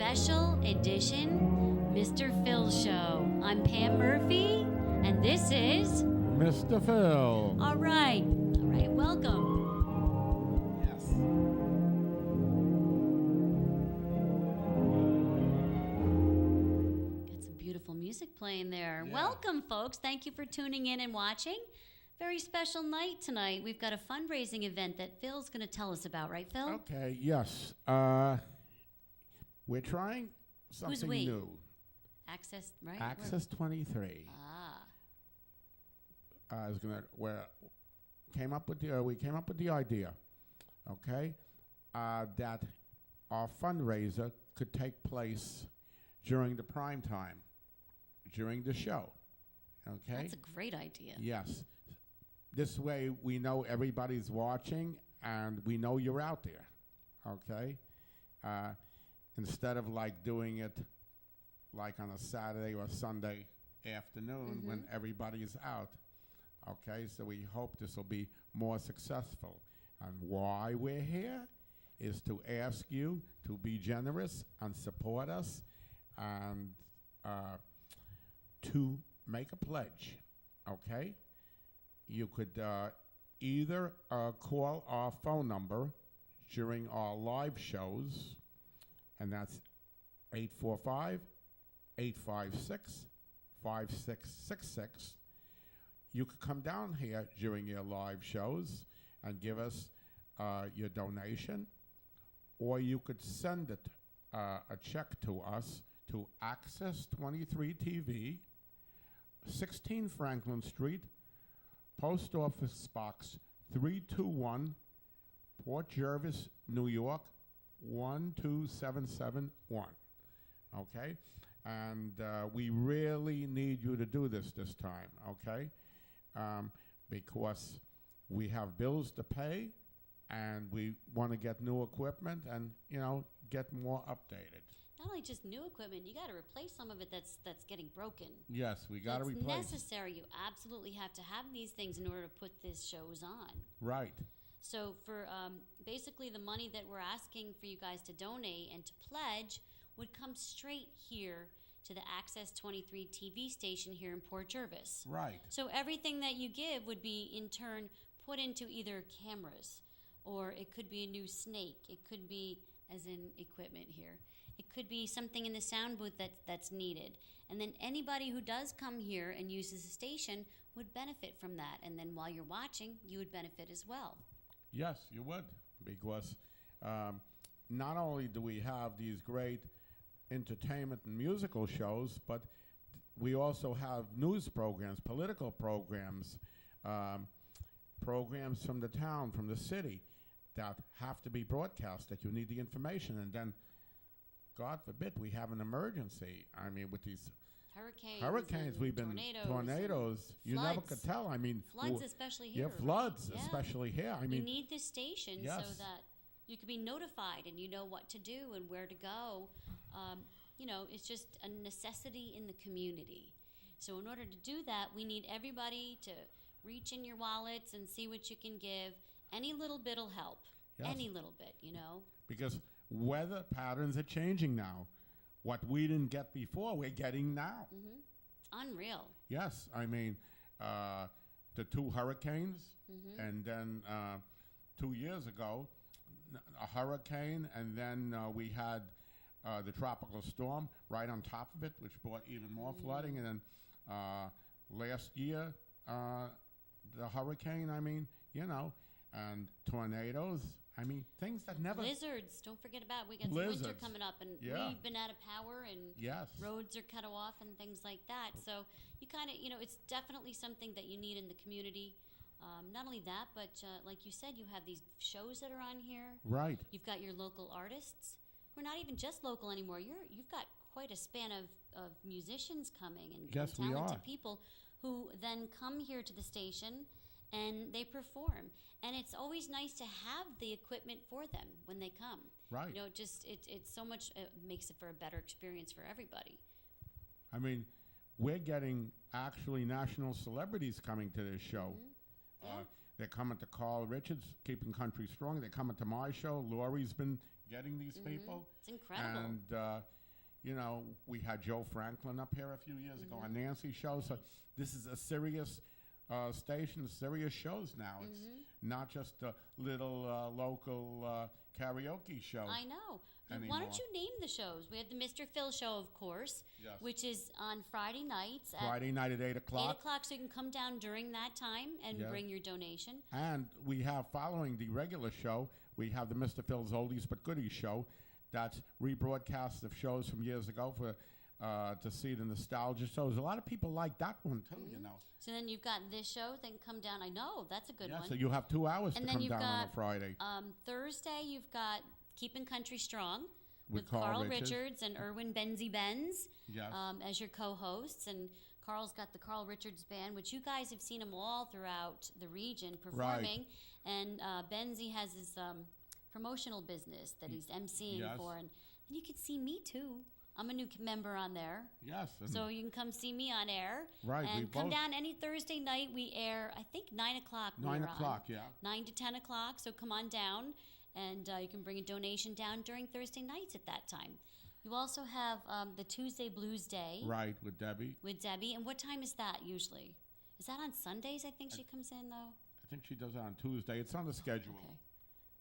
special edition Mr. Phil Show. I'm Pam Murphy, and this is Mr. Phil. All right, welcome. Yes. Got some beautiful music playing there. Yeah. Welcome, folks. Thank you for tuning in and watching. Very special night tonight. We've got a fundraising event that Phil's going to tell us about, right, Phil? Okay, yes. We're trying something we? new. Access, right? Access 23. We came up with the idea, okay, that our fundraiser could take place during the prime time, during the show. Okay? That's a great idea. Yes. This way we know everybody's watching and we know you're out there. Okay? Instead of like doing it like on a Saturday or Sunday afternoon when everybody's out. Okay? So we hope this will be more successful. And why we're here is to ask you to be generous and support us and to make a pledge. Okay? You could either call our phone number during our live shows, and that's 845-856-5666. You could come down here during your live shows and give us your donation, or you could send it a check to us to Access 23 TV, 16 Franklin Street, Post Office Box 321, Port Jervis, New York, 12771. Okay? And we really need you to do this time, okay? Because we have bills to pay and we want to get new equipment and, get more updated. Not only just new equipment, you got to replace some of it that's getting broken. Yes, we got to replace. It's necessary. You absolutely have to have these things in order to put these shows on. Right. So for basically the money that we're asking for you guys to donate and to pledge would come straight here to the Access 23 TV station here in Port Jervis. Right. So everything that you give would be in turn put into either cameras, or it could be a new snake. It could be, as in equipment here. It could be something in the sound booth that's needed. And then anybody who does come here and uses the station would benefit from that. And then while you're watching, you would benefit as well. Yes, you would. Because not only do we have these great entertainment and musical shows, but we also have news programs, political programs, programs from the town, from the city that have to be broadcast, that you need the information. And then God forbid we have an emergency. I mean, with these hurricanes, we've been tornadoes. You never could tell. I mean, floods, especially here. Yeah, floods, especially here. I mean, you need this station so that you can be notified and you know what to do and where to go. It's just a necessity in the community. So in order to do that, we need everybody to reach in your wallets and see what you can give. Any little bit'll help. Yes. Any little bit, Because weather patterns are changing now. What we didn't get before, we're getting now. Unreal. Yes, I mean, the two hurricanes, and then 2 years ago, a hurricane, and then we had the tropical storm right on top of it, which brought even more flooding. And then last year, the hurricane, and tornadoes. I mean, things that never... Blizzards. Don't forget about, we got some winter coming up, and we've been out of power, and roads are cut off and things like that. So you kind of, it's definitely something that you need in the community. Not only that, but like you said, you have these shows that are on here. Right. You've got your local artists. We're not even just local anymore. You've got quite a span of musicians coming and talented people who then come here to the station and they perform. And it's always nice to have the equipment for them when they come. Right. It's so much, it makes it for a better experience for everybody. I mean, we're getting actually national celebrities coming to this show. They're coming to Carl Richards, Keeping Country Strong. They're coming to my show. Laurie's been getting these people. It's incredible. And You know, we had Joe Franklin up here a few years ago on Nancy's show. So this is a serious station, serious shows now. It's not just a little local karaoke show. I know. Why anymore. don't you name the shows? We have the Mr. Phil show, of course, Yes. which is on Friday nights Friday night at 8 at 8 o'clock. o'clock, so you can come down during that time and Yeah. bring your donation. And we have, following the regular show, we have the Mr. Phil's Oldies But Goodies show. That's rebroadcast of shows from years ago for to see the nostalgia shows. A lot of people like that one, too, you know. So then you've got this show, then come down. I know, that's a good Yeah, one. so you have 2 hours And to then come you've down on a got, Friday. Thursday, you've got Keepin' Country Strong With with Carl Carl Richards. Richards and Erwin Benzie Benz Yes. as your co-hosts. And Carl's got the Carl Richards Band, which you guys have seen them all throughout the region performing. And Benzie has his promotional business that he's emceeing Yes. for. And then you can see me, too. I'm a new member on there. Yes. And So you can come see me on air. Right, we And come both- down any Thursday night. We air, I think, 9 o'clock. 9 we're on. o'clock, yeah. 9 to 10 o'clock. So come on down. And you can bring a donation down during Thursday nights at that time. You also have the Tuesday Bluesday Right, with Debbie. with Debbie. And what time is that usually? Is that on Sundays, I think she comes in, though? I think she does it on Tuesday. It's on the schedule. Okay.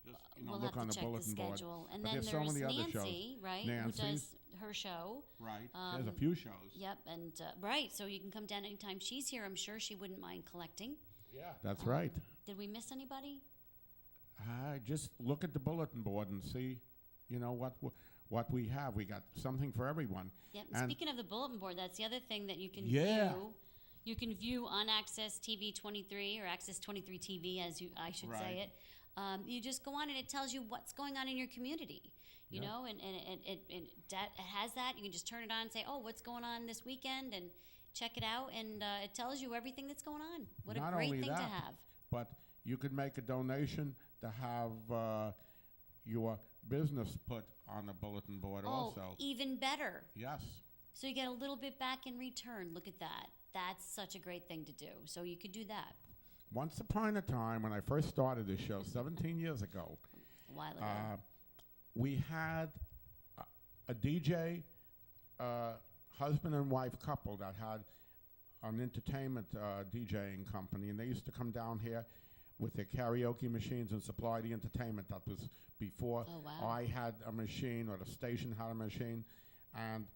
Just, We'll look have on to the check the bulletin board. schedule. And But then there's so there's many other shows. Nancy, right, Nancy's. who does her show. Right. There's a few shows. Yep, and right, so you can come down anytime she's here. I'm sure she wouldn't mind collecting. Yeah. That's right. Did we miss anybody? Just look at the bulletin board and see, you know, what we have. We got something for everyone. Yep. And- Speaking of the bulletin board, that's the other thing that you can Yeah. view. You can view on Access TV 23 or Access 23 TV, as I should Right. say it. You just go on and it tells you what's going on in your community. You Yeah. know, and it has that. You can just turn it on and say, oh, what's going on this weekend, and check it out, and it tells you everything that's going on. What Not a great only thing to that, have. But you could make a donation to have your business put on the bulletin board also. Oh, even better. Yes. So you get a little bit back in return. Look at that. That's such a great thing to do. So you could do that Once upon a time, when I first started this show 17 years ago, a while ago. we had a DJ, husband and wife couple that had an entertainment DJing company, and they used to come down here with their karaoke machines and supply the entertainment. That was before Oh, wow. I had a machine or the station had a machine, and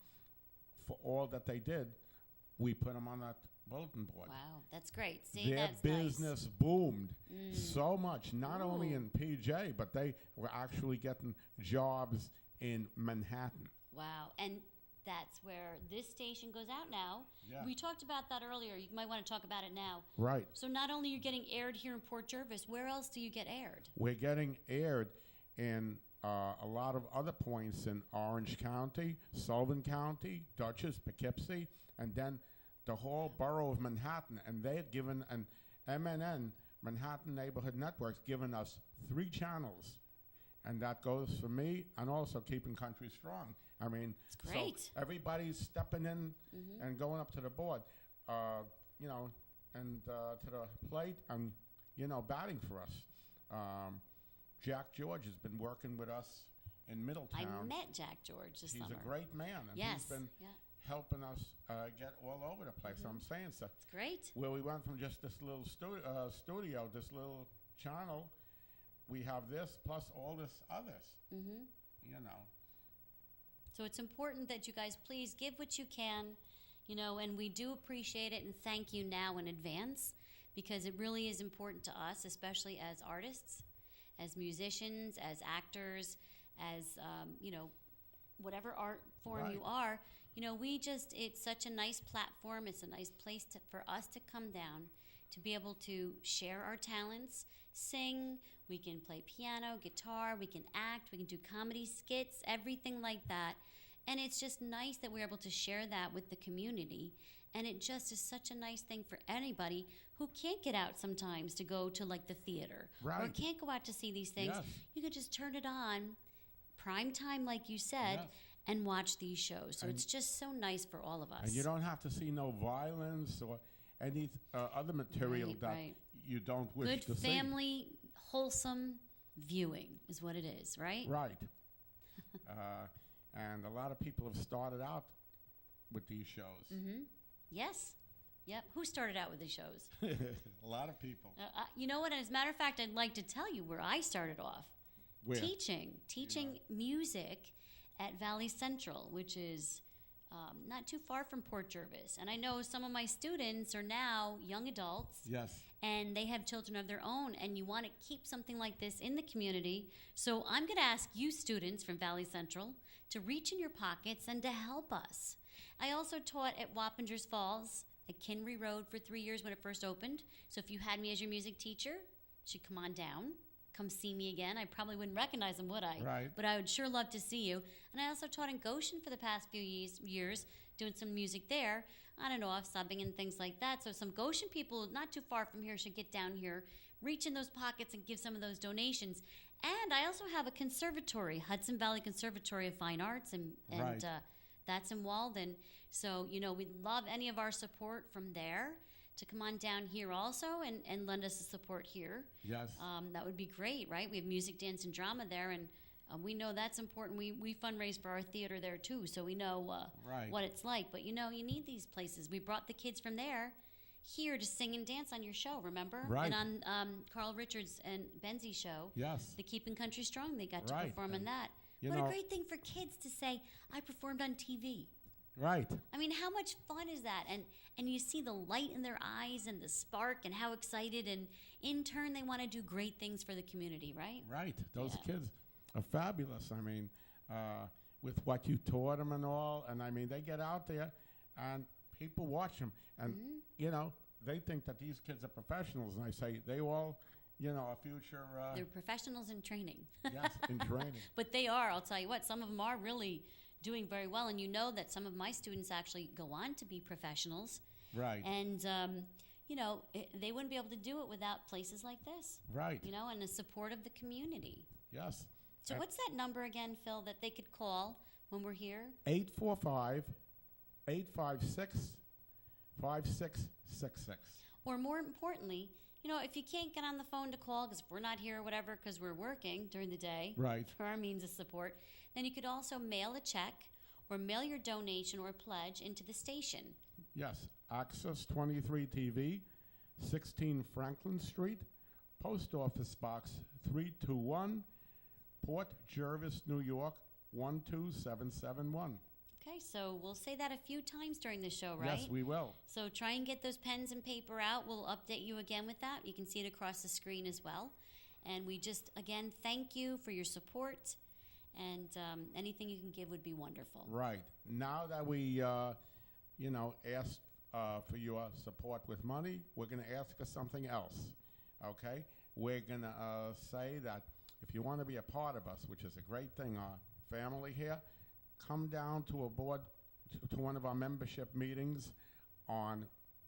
for all that they did, we put them on that bulletin board. Wow, that's great. See, Their that's business boomed so much, not only Ooh. in PJ, but they were actually getting jobs in Manhattan. nice. Wow, and that's where this station goes out now. Yeah. We talked about that earlier. You might want to talk about it now. Right. So not only are you getting aired here in Port Jervis, where else do you get aired? We're getting aired in a lot of other points in Orange County, Sullivan County, Dutchess, Poughkeepsie, and then the whole borough of Manhattan. And they've given an MNN, Manhattan Neighborhood Network's given us 3 channels. And that goes for me and also Keepin' Country Strong. I mean, It's great. so everybody's stepping in and going up to the board, you know, and to the plate and, you know, batting for us. Jack George has been working with us in Middletown. I met Jack George this He's summer. a great man, and Yes, he's been yeah. helping us get all over the place. I'm saying so. It's great. Where we went from just this little studio, this little channel, we have this plus all this others. You know. So it's important that you guys please give what you can, you know, and we do appreciate it and thank you now in advance, because it really is important to us, especially as artists, as musicians, as actors, as, you know, whatever art form Right. you are. You know, it's such a nice platform. It's a nice place for us to come down, to be able to share our talents, sing. We can play piano, guitar, we can act, we can do comedy skits, everything like that. And it's just nice that we're able to share that with the community. And it just is such a nice thing for anybody who can't get out sometimes to go to like the theater or Right. can't go out to see these things. Yes. You could just turn it on, prime time, like you said, Yes. and watch these shows. So And- it's just so nice for all of us. And you don't have to see no violence or any other material Right, that right. you don't wish Good to see. family, wholesome viewing is what it is, right? Right. And a lot of people have started out with these shows. Mm-hmm. Yes. Yep. Who started out with the shows? A lot of people. You know what? As a matter of fact, I'd like to tell you where I started off. Where? Teaching music at Valley Central, which is not too far from Port Jervis. And I know some of my students are now young adults. Yes. And they have children of their own, and you want to keep something like this in the community. So I'm going to ask you students from Valley Central to reach in your pockets and to help us. I also taught at Wappingers Falls at Kinry Road for 3 years when it first opened. So if you had me as your music teacher, you should come on down. Come see me again. I probably wouldn't recognize them, would I? Right. But I would sure love to see you. And I also taught in Goshen for the past few years, doing some music there, on and off, subbing and things like that. So some Goshen people not too far from here should get down here, reach in those pockets and give some of those donations. And I also have a conservatory, Hudson Valley Conservatory of Fine Arts, and Right. That's in Walden. So, we'd love any of our support from there to come on down here also and lend us the support here. Yes. That would be great, right? We have music, dance, and drama there, and we know that's important. We fundraise for our theater there, too, so we know Right. what it's like. But, you need these places. We brought the kids from there here to sing and dance on your show, remember? Right. And on Carl Richards and Benzie's show, Yes. the Keepin Country Strong, they got to Right. perform in that. You What know- a great thing for kids to say, I performed on TV. Right. I mean, how much fun is that? And you see the light in their eyes and the spark and how excited, and in turn they want to do great things for the community, right? Right. Those Yeah. kids are fabulous. I mean, with what you taught them and all, and I mean, they get out there and people watch them, and they think that these kids are professionals, and I say they all, are future. They're professionals in training. Yes, in training. But they are, I'll tell you what, some of them are really doing very well, and that some of my students actually go on to be professionals. Right. And, they wouldn't be able to do it without places like this. Right. And the support of the community. Yes. So what's that number again, Phil, that they could call when we're here? 845-856-5666. Or more importantly, if you can't get on the phone to call because we're not here or whatever because we're working during the day Right. for our means of support, then you could also mail a check or mail your donation or pledge into the station. Yes. Access 23 TV, 16 Franklin Street, Post Office Box 321, Port Jervis, New York 12771. Okay, so we'll say that a few times during the show, right? Yes, we will. So try and get those pens and paper out. We'll update you again with that. You can see it across the screen as well. And we just, again, thank you for your support. And anything you can give would be wonderful. Right. Now that we, asked for your support with money, we're going to ask for something else, okay? We're going to say that if you want to be a part of us, which is a great thing, our family here, come down to to one of our membership meetings on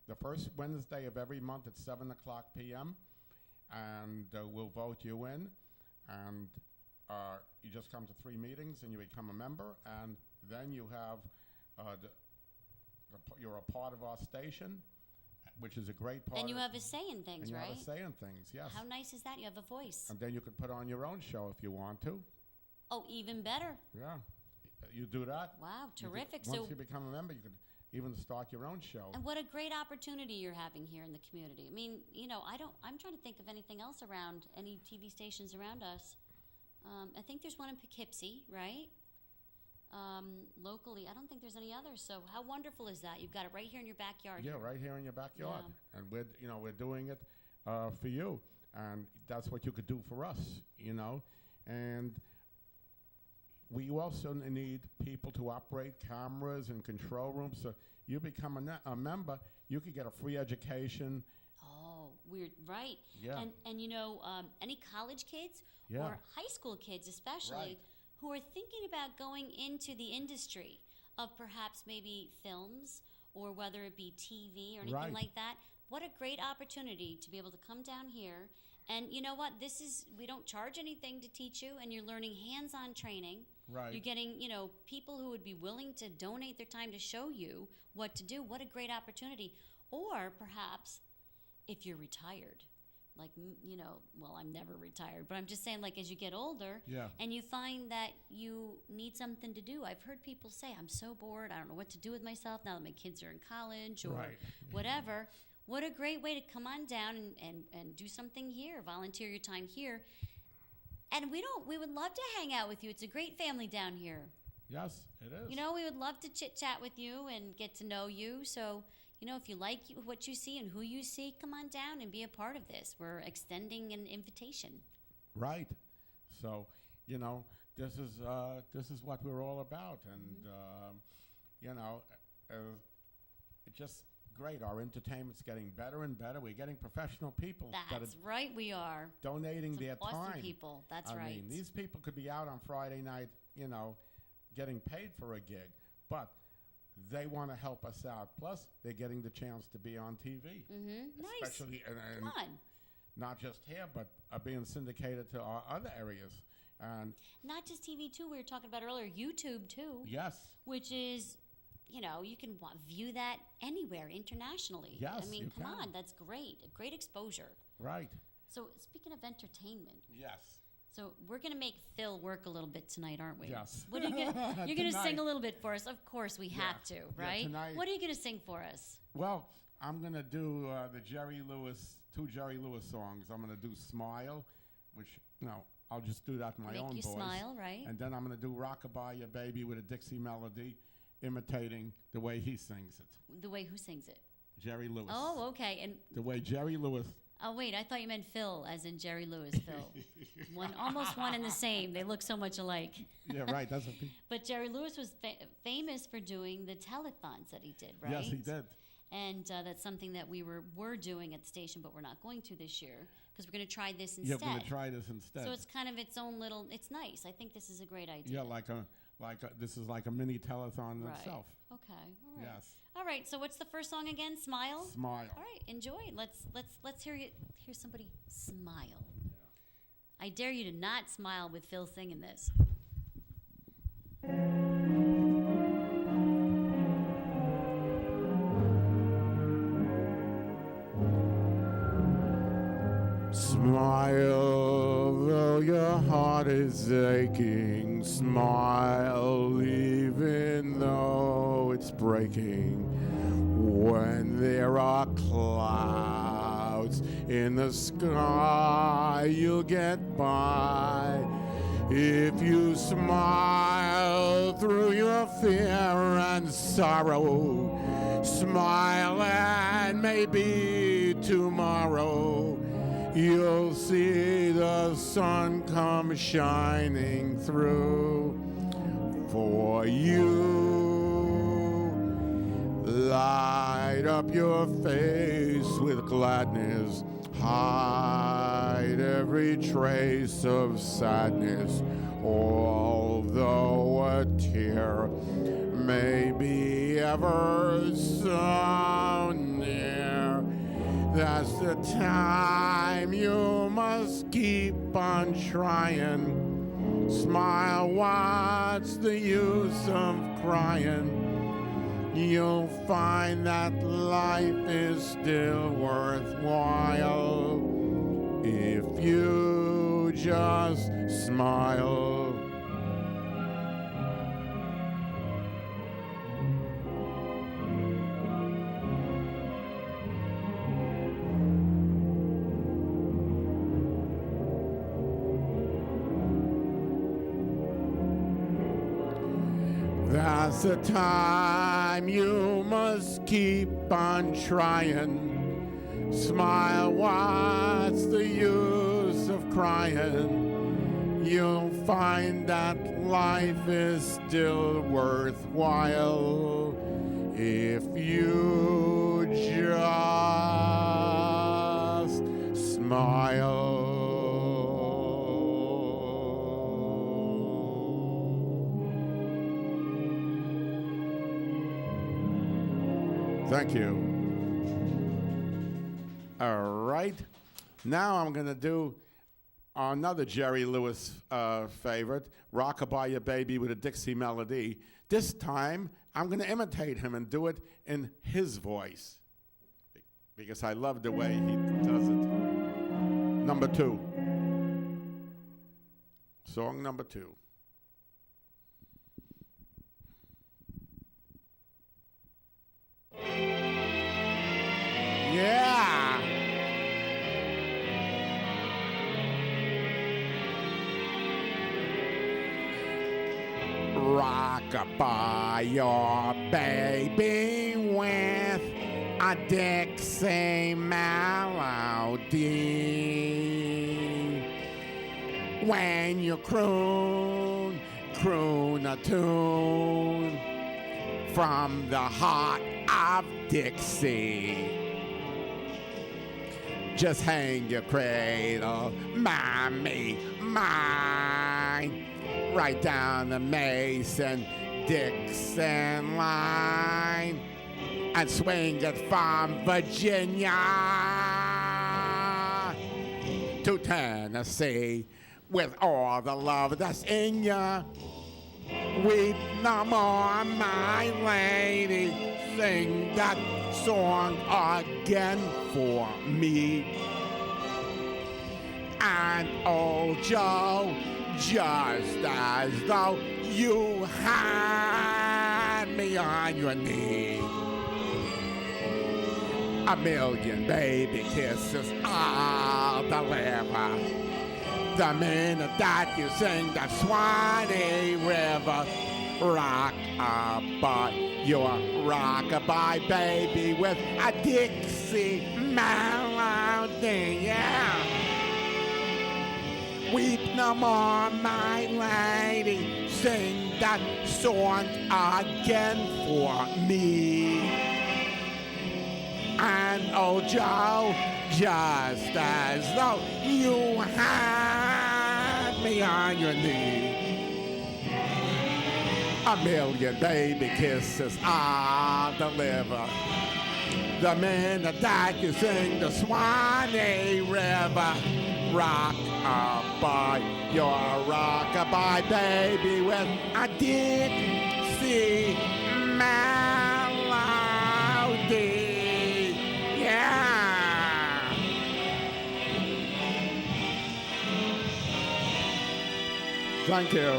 the first Wednesday of every month at 7 o'clock p.m., and we'll vote you in, and you just come to 3 meetings and you become a member, and then you have you're a part of our station, which is a great part. And you have a say in things, and right? You have a say in things, yes. How nice is that? You have a voice. And then you could put on your own show if you want to. Oh, even better. Yeah. You do that. Wow, terrific. Once you become a member, you could even start your own show. And what a great opportunity you're having here in the community. I mean, I'm trying to think of anything else around, any TV stations around us. I think there's one in Poughkeepsie, right? Locally, I don't think there's any others. So how wonderful is that? You've got it right here in your backyard. Yeah, right here in your backyard. Yeah. And we're doing it for you. And that's what you could do for us, And we also need people to operate cameras and control rooms. So you become a member, you could get a free education. Oh, weird, right? Yeah. And any college kids or high school kids especially who are thinking about going into the industry of perhaps maybe films or whether it be TV or anything like that, what a great opportunity to be able to come down here. And you know what? We don't charge anything to teach you, and you're learning hands-on training. Right. You're getting, people who would be willing to donate their time to show you what to do. What a great opportunity. Or perhaps if you're retired, like, well, I'm never retired, but I'm just saying, like, as you get older, Yeah. and you find that you need something to do. I've heard people say, I'm so bored, I don't know what to do with myself now that my kids are in college or Right. whatever. What a great way to come on down and do something here, volunteer your time here. And we would love to hang out with you. It's a great family down here. Yes, it is. We would love to chit-chat with you and get to know you. So, if you like what you see and who you see, come on down and be a part of this. We're extending an invitation. Right. So, this is what we're all about, and it's just great. Our entertainment's getting better and better. We're getting professional people. That's right, we are. Donating their Awesome time. people. That's I right. mean, these people could be out on Friday night, getting paid for a gig, but they want to help us out. Plus, they're getting the chance to be on TV. Nice. Especially, and Fun. not just here, but being syndicated to our other areas. And Not just TV, too. We were talking about earlier, YouTube, too. yes, Which is, you can view that anywhere internationally. Yes, I mean, you come can. on. That's great. A great exposure. right. So, speaking of entertainment, Yes. so we're going to make Phil work a little bit tonight, aren't we? Yes. What are you You're going to sing Tonight. a little bit for us. Of course, we have to, right? tonight. What are you going to sing for us? Well, I'm going to do two Jerry Lewis songs. I'm going to do Smile, which, I'll just do that in my Make own you voice. smile, right? And then I'm going to do Rockabye, Your Baby with a Dixie melody, imitating the way he sings it. The way who sings it? Jerry Lewis. Oh, okay. And The way Jerry Lewis. oh, wait, I thought you meant Phil, as in Jerry Lewis, Phil. Almost one and the same. They look so much alike. Yeah, right. That's what But Jerry Lewis was famous for doing the telethons that he did, right? Yes, he did. And that's something that we were doing at the station, but we're not going to this year because we're going to try this instead. You're going to try this instead. So it's kind of its own little. It's nice. I think this is a great idea. Yeah, this is like a mini telethon Right. itself. Okay. All right. Yes. All right. So what's the first song again? Smile. Smile. All right. Enjoy. Let's hear somebody smile. I dare you to not smile with Phil singing this. Smile, though your heart is aching. Smile, even though it's breaking. When there are clouds in the sky, you'll get by. If you smile through your fear and sorrow, smile and maybe tomorrow you'll see the sun come shining through for you. Light up your face with gladness, hide every trace of sadness, although a tear may be ever so near. That's the time you must keep on trying. Smile, what's the use of crying? You'll find that life is still worthwhile if you just smile. That's the time you must keep on trying. Smile, what's the use of crying? You'll find that life is still worthwhile if you just smile. Thank you. All right. Now I'm going to do another Jerry Lewis favorite, Rockabye Your Baby with a Dixie melody. This time, I'm going to imitate him and do it in his voice because I love the way he does it. Number 2. Song number 2. Yeah. Rockabye your baby with a Dixie melody. When you croon a tune from the heart of Dixie. Just hang your cradle, mommy, mine, right down the Mason-Dixon line, and swing it from Virginia to Tennessee with all the love that's in ya. Weep no more, my lady, sing that song again for me. And old Joe, just as though you had me on your knee. A million baby kisses I'll deliver the minute that you sing the Swanee River. Rockabye, your rockabye baby with a Dixie melody, yeah. Weep no more, my lady, sing that song again for me. And oh Joe, just as though you had me on your knee. A million baby kisses I'll deliver the minute that you sing the Swanee River. Rockabye, your rockabye baby with a Dixie melody. Yeah. Thank you.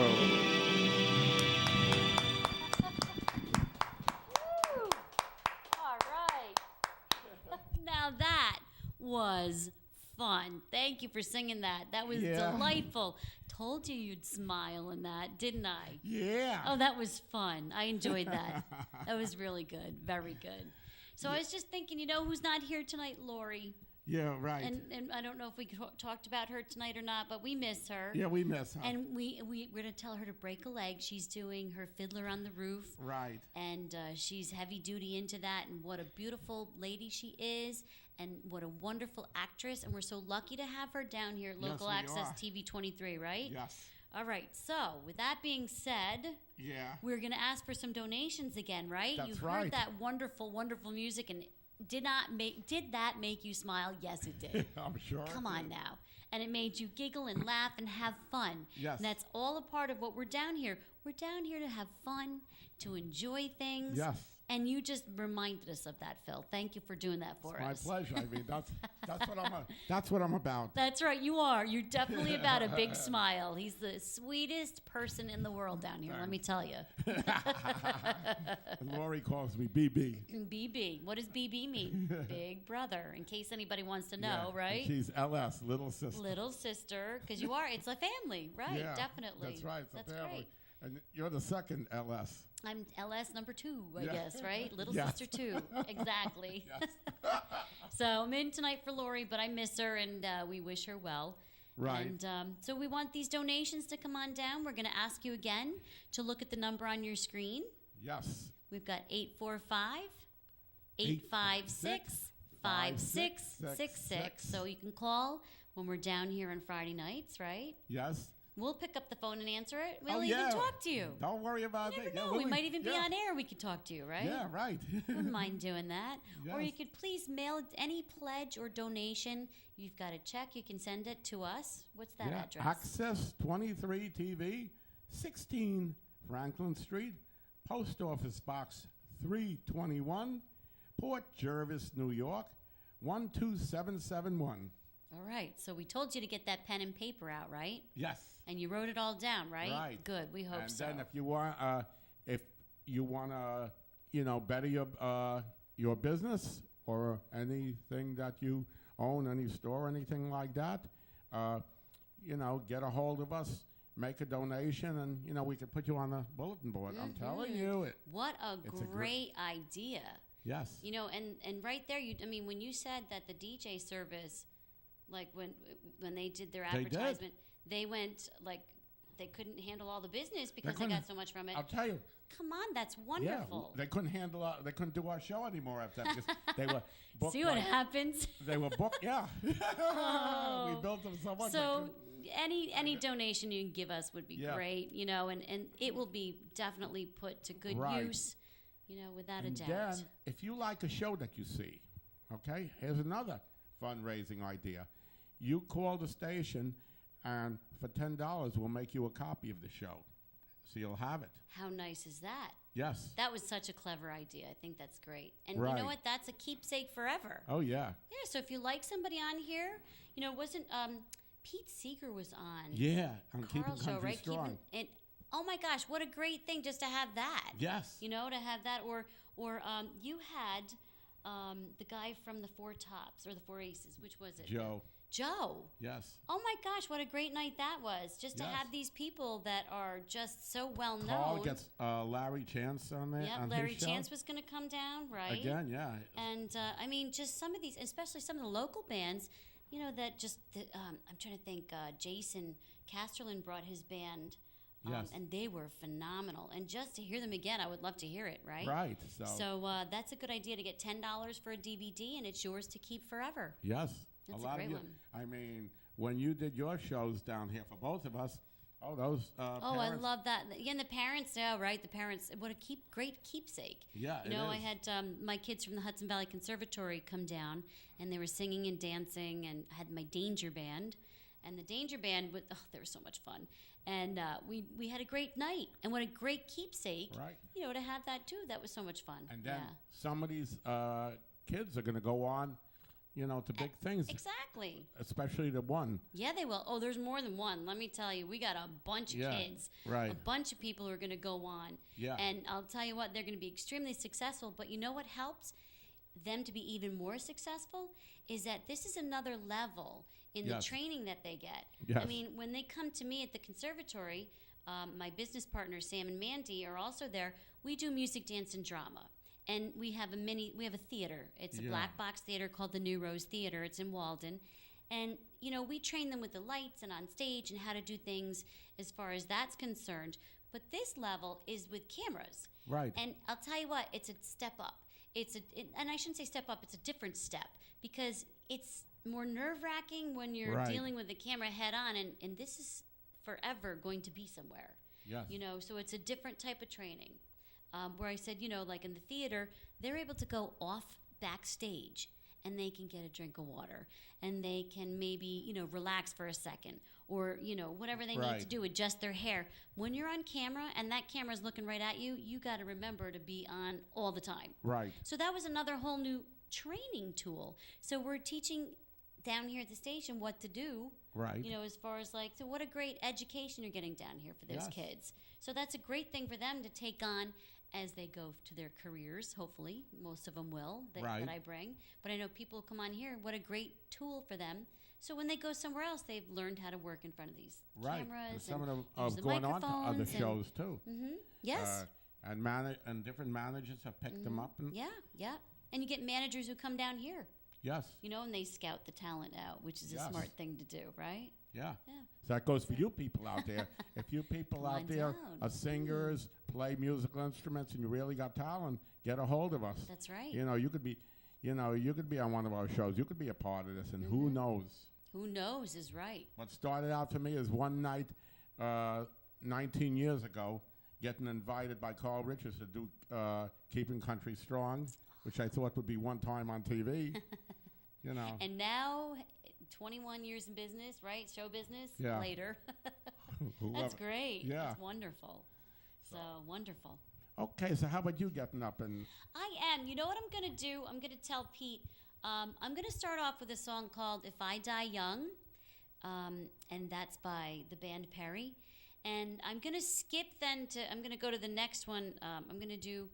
All right. Now that was fun. Thank you for singing that. That was delightful. Told you you'd smile in that, didn't I? Yeah. Oh, that was fun. I enjoyed that. That was really good. Very good. So I was just thinking, you know who's not here tonight? Lori. Yeah, right. And I don't know if we talked about her tonight or not, but we miss her. Yeah, we miss her. And we're going to tell her to break a leg. She's doing her Fiddler on the Roof. Right. And she's heavy duty into that. And what a beautiful lady she is. And what a wonderful actress. And we're so lucky to have her down here at Local Access TV 23, right? Yes. All right. So with that being said, we're going to ask for some donations again, right? That's You've right. heard that wonderful, wonderful music. And did that make you smile? Yes, it did. I'm sure. Come on now. And it made you giggle and laugh and have fun. Yes. And that's all a part of what we're down here. We're down here to have fun, to enjoy things. Yes. And you just reminded us of that, Phil. Thank you for doing that for us. My pleasure. I mean, that's what I'm about. That's right. You are. You're definitely about a big smile. He's the sweetest person in the world down here. Let me tell you. Lori calls me BB. BB. What does BB mean? Big brother. In case anybody wants to know, right? She's LS, little sister. Little sister, because you are. It's a family, right? Yeah, Definitely. That's right. It's a family. Great. And you're the second LS. I'm LS number 2, I guess, right? Little Yes. sister 2. Exactly. Yes. So I'm in tonight for Lori, but I miss her, and we wish her well. Right. And so we want these donations to come on down. We're going to ask you again to look at the number on your screen. Yes. We've got 845-856-5666. So you can call when we're down here on Friday nights, right? Yes. We'll pick up the phone and answer it. We'll even talk to you. Don't worry about You that. never know. We might even be on air. We could talk to you, right? Yeah, right. Wouldn't mind doing that. Or Yes. you could please mail any pledge or donation. You've got a check. You can send it to us. What's that address? Access 23 TV, 16 Franklin Street, Post Office Box 321, Port Jervis, New York, 12771. All right. So we told you to get that pen and paper out, right? Yes. And you wrote it all down, right? Right. Good. We hope And so. then if you want to, better your business or anything that you own, any store, anything like that, get a hold of us, make a donation, and we could put you on the bulletin board. I'm telling you. What a great idea. Yes. And right there, when you said that the DJ service, like when they did their advertisement, they went like they couldn't handle all the business because they got so much from it. I'll tell you. Come on, that's wonderful. Yeah, they couldn't they couldn't do our show anymore after that because they were booked. See what happens? They were booked, yeah. Oh. We built them so much. So any donation you can give us would be great, and it will be definitely put to good use, without a doubt. Then, if you like a show that you see, okay, here's another fundraising idea. You call the station, and for $10, we'll make you a copy of the show. So you'll have it. How nice is that? Yes. That was such a clever idea. I think that's great. And right. You know what? That's a keepsake forever. Oh, yeah. Yeah, so if you like somebody on here, wasn't Pete Seeger was on. Yeah, on Keepin Carl's show, right? Strong. And oh my gosh, what a great thing just to have that. Yes. To have that, or you had the guy from the Four Tops or the Four Aces. Which was it? Joe. Yes. Oh my gosh, what a great night that was. Just to have these people that are just so well known. Carl gets Larry Chance on there. Yep, on Larry his show. Chance was going to come down, right? Again, yeah. And just some of these, especially some of the local bands, that just, I'm trying to think, Jason Casterlin brought his band. Yes. And they were phenomenal. And just to hear them again, I would love to hear it, right? Right. So that's a good idea to get $10 for a DVD, and it's yours to keep forever. Yes. That's a great one. When you did your shows down here for both of us, those parents. I love that. Again, the parents, right? The parents, what a great keepsake. Yeah, I had my kids from the Hudson Valley Conservatory come down, and they were singing and dancing, and I had my Danger Band. And the Danger Band, they were so much fun. And we had a great night. And what a great keepsake, right. To have that too. That was so much fun. And then some of these kids are going to go on, to big things. Exactly. Especially the one. Yeah, they will. Oh, there's more than one. Let me tell you, we got a bunch of kids. Right. A bunch of people who are going to go on. Yeah. And I'll tell you what, they're going to be extremely successful. But you know what helps them to be even more successful is that this is another level in the training that they get. Yes. When they come to me at the conservatory, my business partners, Sam and Mandy, are also there. We do music, dance, and drama. And we have a theater. It's a black box theater called the New Rose Theater. It's in Walden. And, we train them with the lights and on stage and how to do things as far as that's concerned. But this level is with cameras. Right. And I'll tell you what, it's a step up. And I shouldn't say step up, it's a different step because it's more nerve-wracking when you're dealing with the camera head on, and this is forever going to be somewhere. Yes. So it's a different type of training. Where I said, like in the theater, they're able to go off backstage and they can get a drink of water and they can maybe, relax for a second or, whatever they need to do, adjust their hair. When you're on camera and that camera's looking right at you, you got to remember to be on all the time. Right. So that was another whole new training tool. So we're teaching down here at the station what to do. Right. As far as so what a great education you're getting down here for those kids. So that's a great thing for them to take on as they go to their careers, hopefully. Most of them will, that I bring. But I know people come on here, what a great tool for them. So when they go somewhere else, they've learned how to work in front of these cameras. And some of them are going on to other shows, too. Mm-hmm. Yes. And different managers have picked them up. And yeah. And you get managers who come down here. Yes. And they scout the talent out, which is a smart thing to do, right? Yeah. So that goes for you people out there. If you people out there are singers, play musical instruments, and you really got talent, get a hold of us. That's right. You could be, you could be on one of our shows. You could be a part of this, and who knows? Who knows is right. What started out for me is one night, 19 years ago, getting invited by Carl Richards to do Keepin Country Strong, which I thought would be one time on TV. And now, 21 years in business, right? Show business later. That's great. Yeah. That's wonderful. So wonderful. Okay, so how about you getting up and... I am. You know what I'm going to do? I'm going to tell Pete, I'm going to start off with a song called If I Die Young, and that's by the band Perry. And I'm going to skip then I'm going to go to the next one. I'm going to do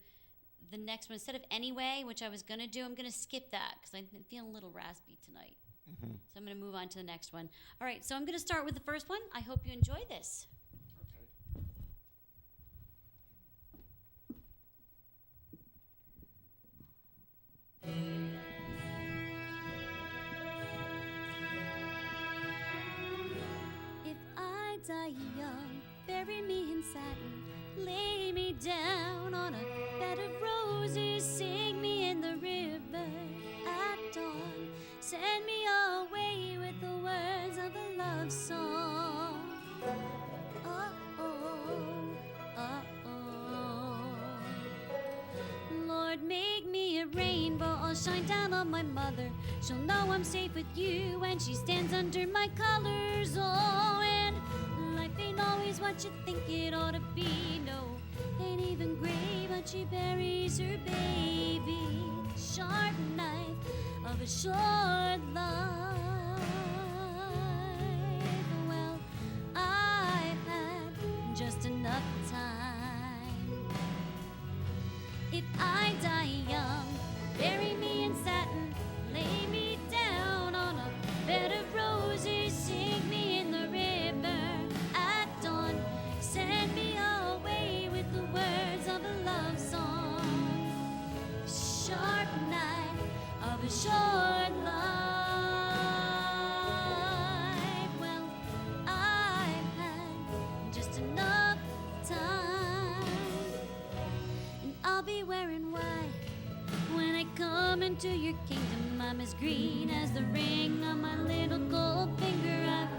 the next one. Instead of Anyway, which I was going to do, I'm going to skip that because I'm feeling a little raspy tonight. Mm-hmm. So I'm going to move on to the next one. All right, so I'm going to start with the first one. I hope you enjoy this. If I die young, bury me in satin, lay me down on a bed of roses, sing me in the river at dawn, send me away with the words of a love song. Lord, make me a rainbow, I'll shine down on my mother. She'll know I'm safe with you when she stands under my colors. Oh, and life ain't always what you think it ought to be. No, ain't even gray, but she buries her baby. Sharp knife of a short life. Well, I've had just enough time. If I die young, bury me in satin, lay me down on a bed of roses, sing me in the river at dawn, send me away with the words of a love song. Sharp knife of a short life. Well, I've had just enough time, and I'll be wearing white when I come into your kingdom. I'm as green as the ring on my little gold finger. I've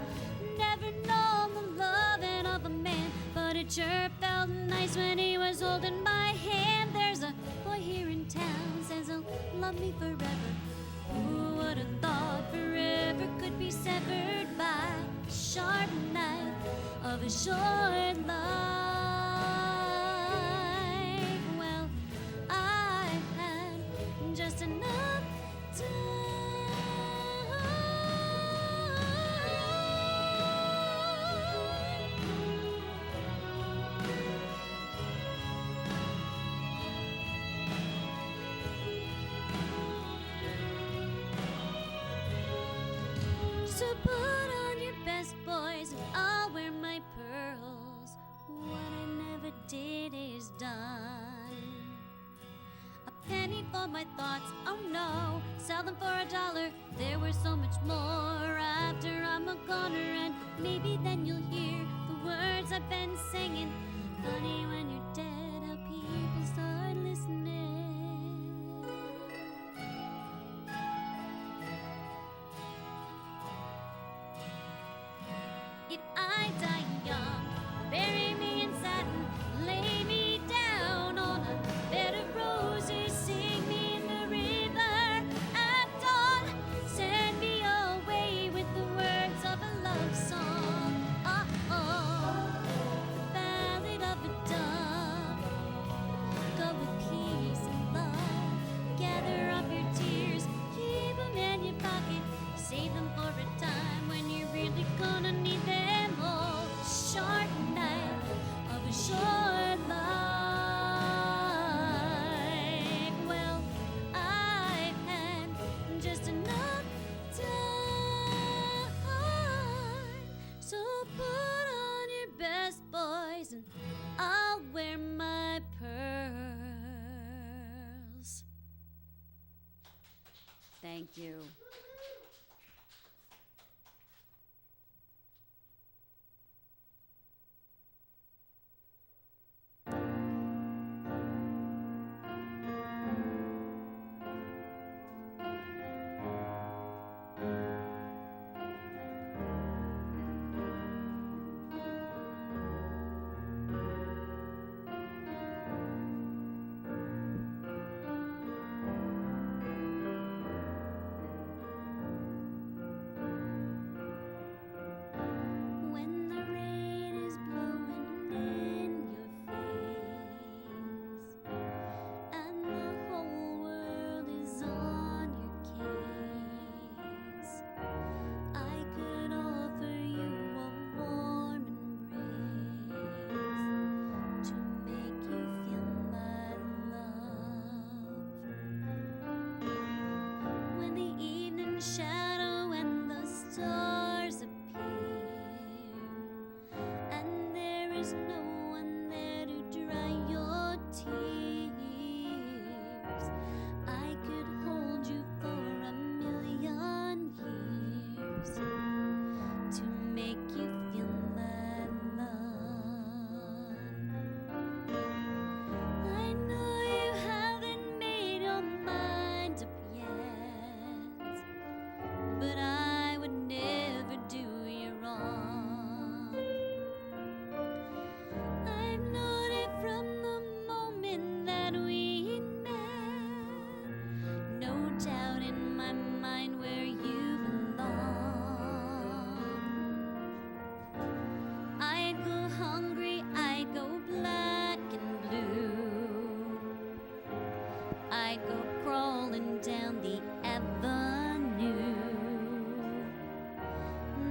never known the loving of a man, but it sure felt nice when he was holding my hand. There's a boy here in town says he'll love me forever. Who would have thought forever could be severed by a sharp knife of a short life? Well, I've had just enough time. So put on your best, boys, and I'll wear my pearls. What I never did is done. A penny for my thoughts, oh no, sell them for $1. There was so much more after I'm a goner, and maybe then you'll hear the words I've been singing. Funny when you're dead, how people start listening. If I die young, bury me in satin, lay me down on a bed of roses, sing me in the river at dawn, send me away with the words of a love song. The ballad of a dove. Go with peace and love, gather up your tears, keep them in your pocket, save them for a time when you're really gonna need them all. Sharp knife of a short life. Well, I've had just enough time. So put on your best, boys, and I'll wear my pearls. Thank you. shadow and the stars appear, and there is no one there to dry your tears. I could hold you for 1,000,000 years to make you feel my love. I know you haven't made your mind up yet, but I would never do you wrong. I've known it from the moment that we met. No doubt in my mind where you belong. I'd go hungry, I'd go black and blue. I'd go crawling down the avenue.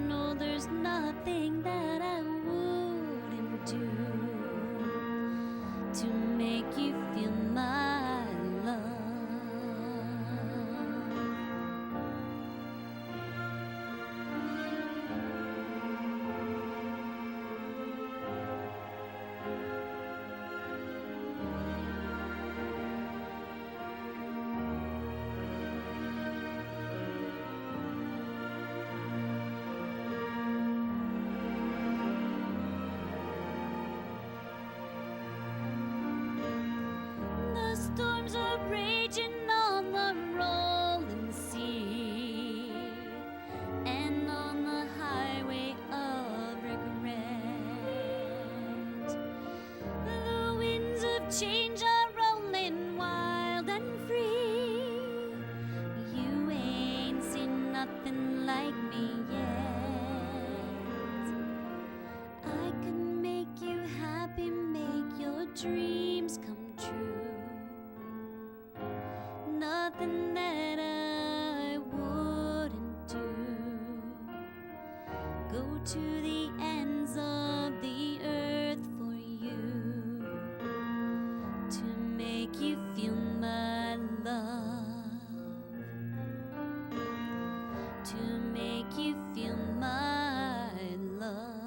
No, there's nothing that I wouldn't do to make you feel my love. The storms are raging on the rolling sea and on the highway of regret. The winds of change are rolling wild and free. You ain't seen nothing like me yet. I could make you happy, make your dreams come true. Nothing that I wouldn't do. Go to the ends of the earth for you to make you feel my love. To make you feel my love.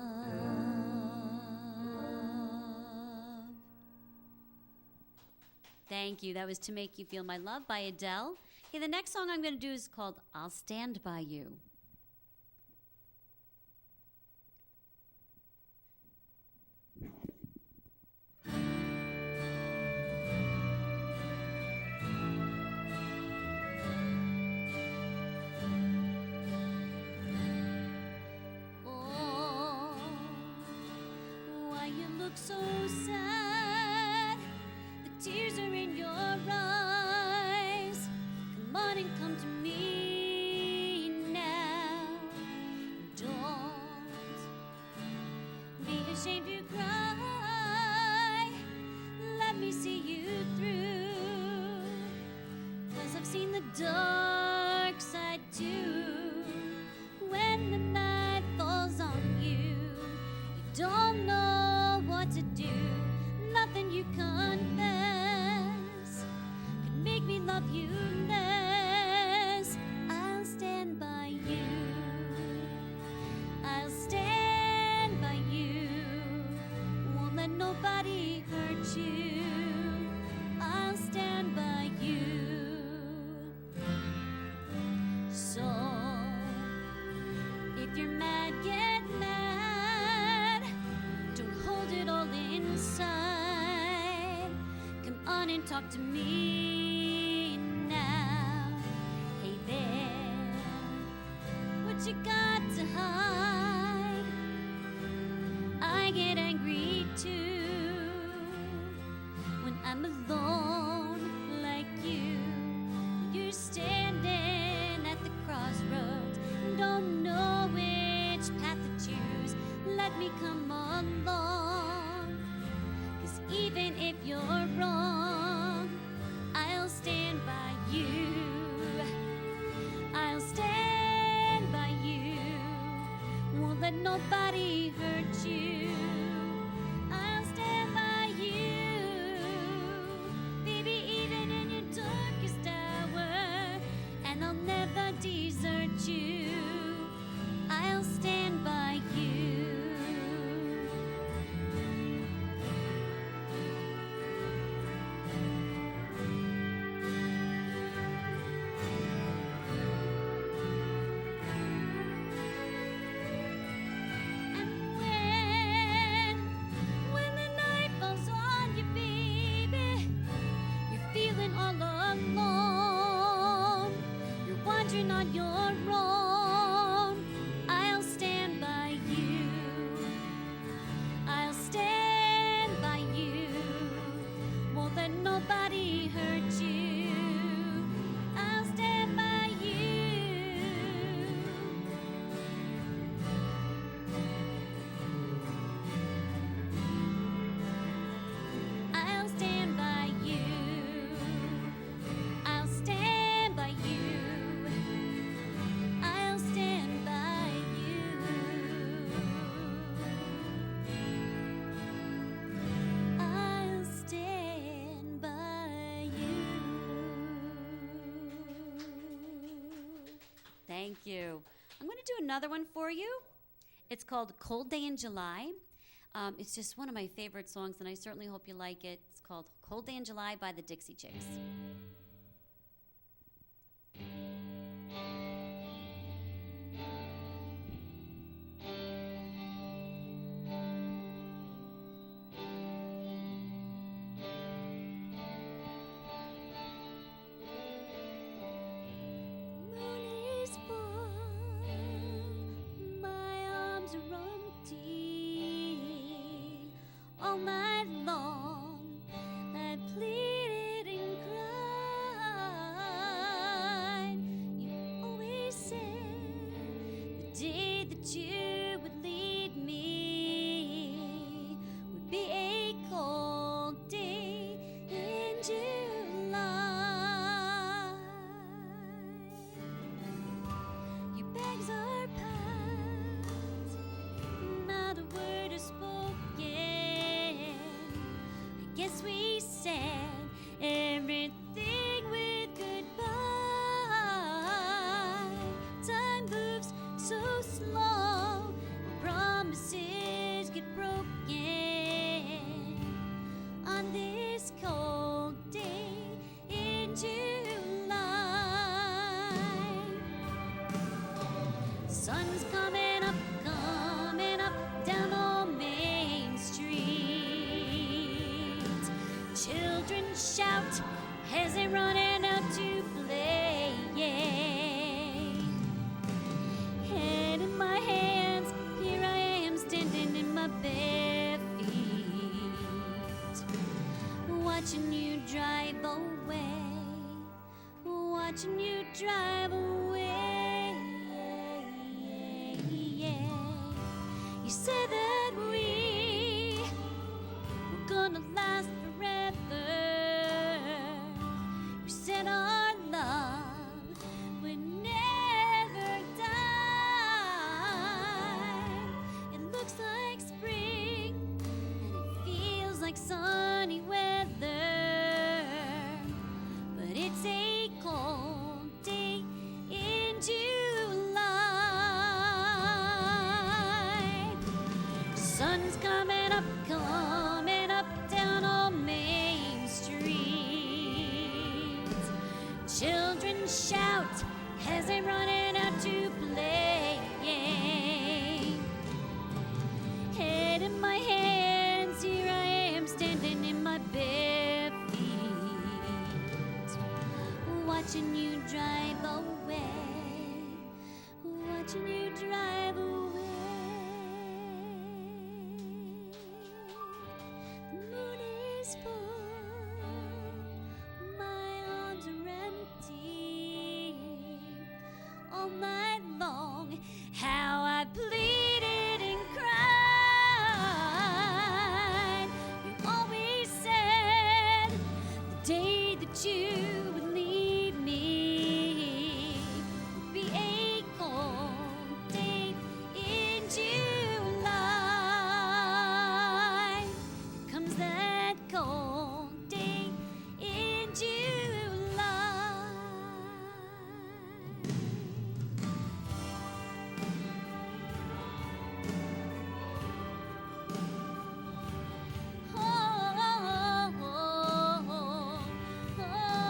Thank you. That was To Make You Feel My Love by Adele. Okay, the next song I'm going to do is called I'll Stand By You. Oh, why you look so sad? The tears are in your eyes. Come on and come to me now. Don't be ashamed to cry. Let me see you through. 'Cause I've seen the dark side too. When the night falls on you, you don't know what to do. Nothing you confess could make me love you less. I'll stand by you. I'll stand by you. Won't let nobody hurt you. I'll stand by you. So if you're mad, get mad. Don't hold it all inside. Come on and talk to me now. Hey there, what you got to hide? I get angry too when I'm alone like you. You're standing at the crossroads, don't know which path to choose. Let me come along, 'cause even if you're wrong, I'll stand by you. I'll stand by you. Won't let nobody hurt you. I'll stand by you. Baby, even in your darkest hour, and I'll never desert children on your own. I'll stand by you. I'll stand by you. Won't let nobody hurt you. I'll stand by you. I'll stand by you. I'll stand by you. I'll stand by you. I'll stand by you. Thank you. I'm going to do another one for you. It's called Cold Day in July. It's just one of my favorite songs, and I certainly hope you like it. It's called Cold Day in July by the Dixie Chicks. Moon is full, my arms are empty. All night long, I pleaded and cried. You always said the day that you would leave me would be a cold day in July. Your bags are packed, not a word is spoken. I guess we said everything with goodbye. Time moves so slow, promises get broken on this cold day in July. Sun's coming up down on Main Street. Children shout as they running out to play. Head in my hands, here I am standing in my bare feet, watching you drive away, watching you drive away. You said that we were gonna last forever. You said our love would never die. It looks like spring and it feels like sunny weather, but it's a cold day in July. Sun's coming up down on Main Street. Children shout as they running out to play. Head in my hands, here I am standing in my bare feet, watching you drive away, watching you drive away. The moon is full, my arms are empty. All night long, how I pleaded and cried. You always said the day that you would leave me would be a cold day in July. Here comes that cold day in July. Oh, oh, oh, oh.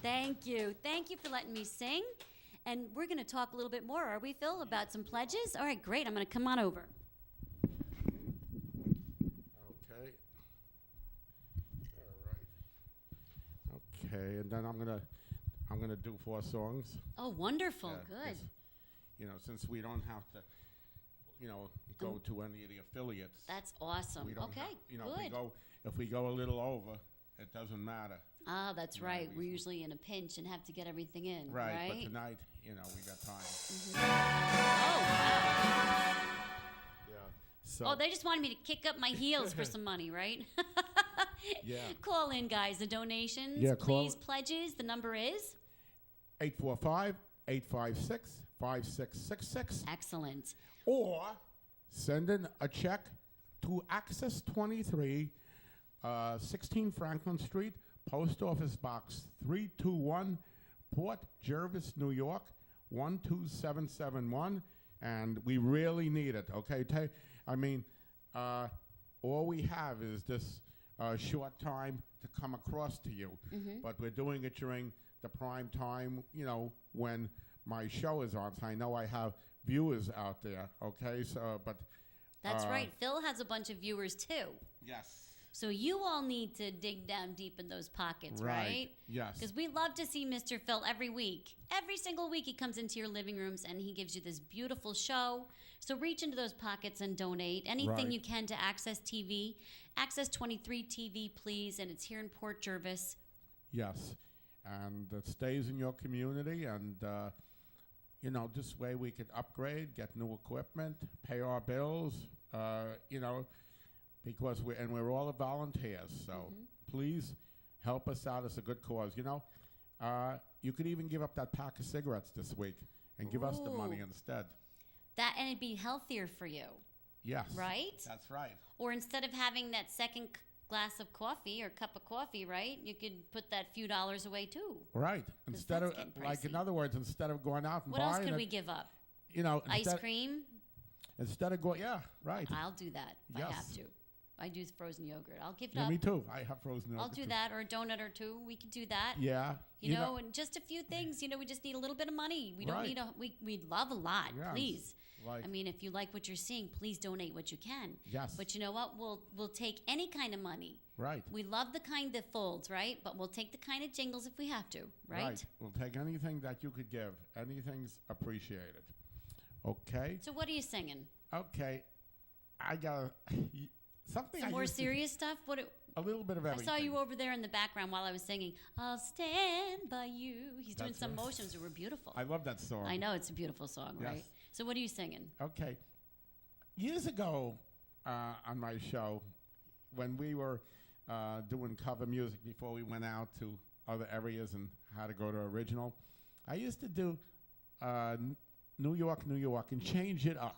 Thank you. Thank you for letting me sing. And we're going to talk a little bit more, are we, Phil, about some pledges? All right, great. I'm going to come on over. Okay. All right. Okay, and then I'm gonna do 4 songs. Oh, wonderful. Yeah, Good. 'cause, you know, since we don't have to, you know, go to any of the affiliates. That's awesome. We don't Okay, have, you know, good. if we go a little over, it doesn't matter. Ah, that's Yeah, right. we- We're usually in a pinch and have to get everything in, Right, right? but tonight, you know, we got time. Oh, wow. Yeah. So. Oh, they just wanted me to kick up my heels for some money, right? Yeah. Call in, guys. The donations, Yeah, call- please, pledges. The number is? 845-856-5666. Excellent. Or send in a check to Access 23, 16 Franklin Street, Post Office Box 321, Port Jervis, New York, 12771. And we really need it, okay? All we have is this short time to come across to you. But we're doing it during the prime time, you know, when my show is on. So I know I have viewers out there, okay? So, but That's right. Phil has a bunch of viewers, too. yes, So you all need to dig down deep in those pockets, right? Yes, Because we love to see Mr. Phil every week. Every single week he comes into your living rooms and he gives you this beautiful show. So reach into those pockets and donate anything Right. you can to Access TV. Access 23 TV, please. And it's here in Port Jervis. yes, and it stays in your community, and you know, this way we could upgrade, get new equipment, pay our bills, you know, because we're all volunteers. So please help us out. It's a good cause. You know, you could even give up that pack of cigarettes this week and give us the money Ooh. instead. That, and it'd be healthier for you, Yes, right? That's right. Or instead of having that second glass of coffee or cup of coffee, right? You could put that few dollars away too. Right. Instead that's of, getting like, pricey. in other words, instead of going out and What else buying could it, we give up? you know, Ice cream? instead of going, yeah, right. I'll do that if I Yes. have to. I do frozen yogurt. I'll give it Yeah, up. me too. I have frozen yogurt. I'll do too. that, or a donut or two. We could do that. Yeah. You know, and just a few things. You know, we just need a little bit of money. We don't Right. need we'd love a lot, Yes. please. Like, I mean, if you like what you're seeing, please donate what you can. yes. But you know what? We'll take any kind of money. Right. We love the kind that folds, right? But we'll take the kind of jingles if we have to, right? We'll take anything that you could give. Anything's appreciated. Okay. So what are you singing? Okay. I got something. Some I more used to- serious stuff? A little bit of I everything. saw you over there in the background while I was singing, I'll stand by you. He's doing That's some right. motions that were beautiful. I love that song. I know, it's a beautiful song, right? Yes. So what are you singing? Okay. Years ago, on my show, when we were doing cover music before we went out to other areas and had to go to original, I used to do New York, New York, and change it up.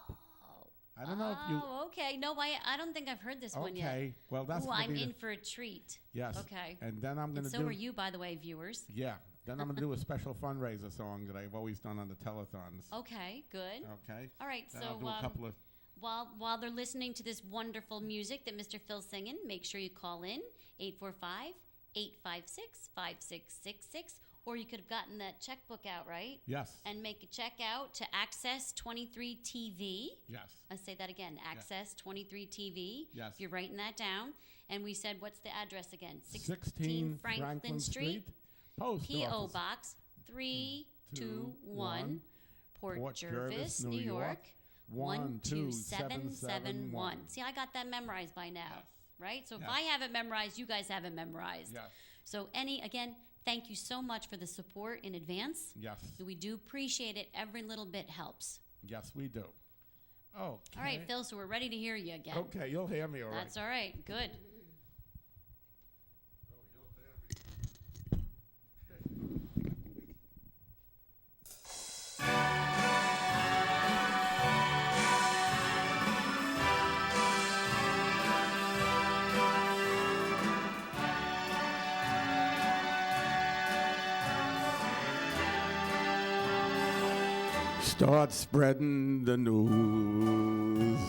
I don't know if you. Oh, okay. No, I don't think I've heard this one yet. Okay. Well, that's. Ooh, gonna I'm be in for a treat. Yes. Okay. And then I'm And gonna so do. are you, by the way, viewers. Yeah. Then I'm gonna do a special fundraiser song that I've always done on the telethons. Okay, good. Okay. All right, Then so I'll do a couple of. while they're listening to this wonderful music that Mr. Phil's singing, make sure you call in 845-856-5666, or you could have gotten that checkbook out, right? Yes. And make a check out to Access 23 TV. Yes. I say that again, Access 23 TV. Yes. If you're writing that down. And we said, what's the address again? 16 Franklin Street. Post P.O. Office. Box 321, Port Port Jervis, New York 12771. See, I got that memorized by now, Yes. right? So if Yes. I have it memorized, you guys have it memorized. Yes. So again, thank you so much for the support in advance. Yes. We do appreciate it. Every little bit helps. Yes, we do. Okay. All right, Phil, so we're ready to hear you again. Okay, you'll hear me all right. That's all right. Good. Start spreading the news.